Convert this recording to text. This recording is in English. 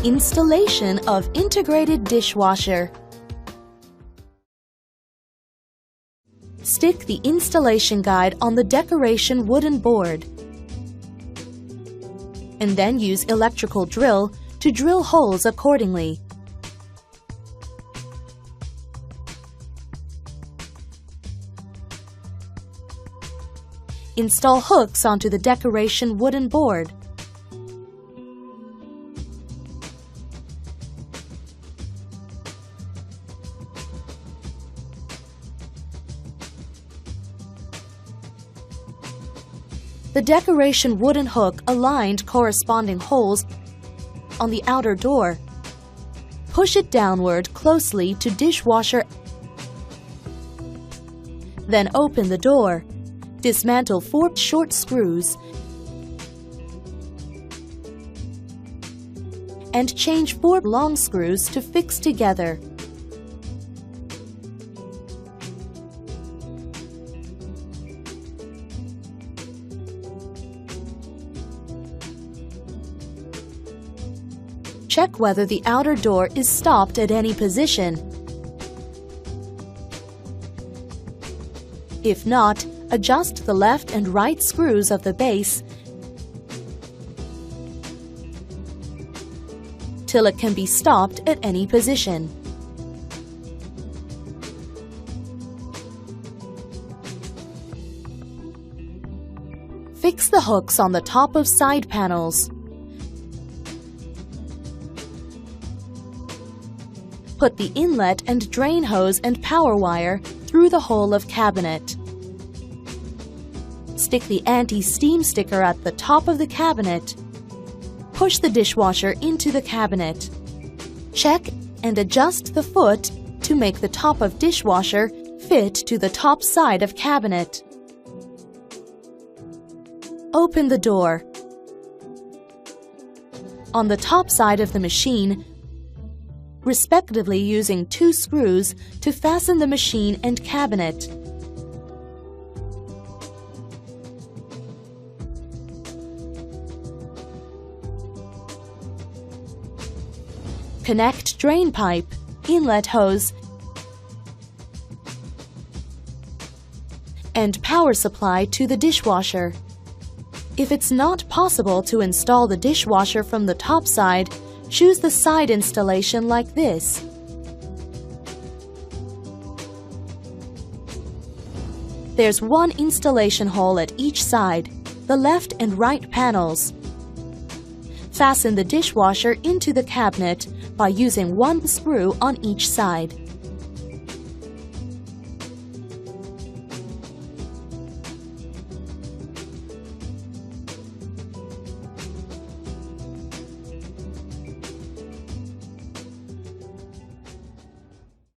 Installation of integrated dishwasher. Stick the installation guide on the decoration wooden board, and then use electrical drill to drill holes accordingly. Install hooks onto the decoration wooden board. The decoration wooden hook aligned corresponding holes on the outer door. Push it downward closely to dishwasher. Then open the door. Dismantle 4 short screws and change 4 long screws to fix together. Check whether the outer door is stopped at any position. If not, adjust the left and right screws of the base till it can be stopped at any position. Fix the hooks on the top of side panels. Put the inlet and drain hose and power wire through the hole of cabinet. Stick the anti-steam sticker at the top of the cabinet. Push the dishwasher into the cabinet. Check and adjust the foot to make the top of dishwasher fit to the top side of cabinet. Open the door. On the top side of the machine, respectively using 2 screws to fasten the machine and cabinet. Connect drain pipe, inlet hose, and power supply to the dishwasher. If it's not possible to install the dishwasher from the top side, choose the side installation like this. There's 1 installation hole at each side, the left and right panels. Fasten the dishwasher into the cabinet by using 1 screw on each side.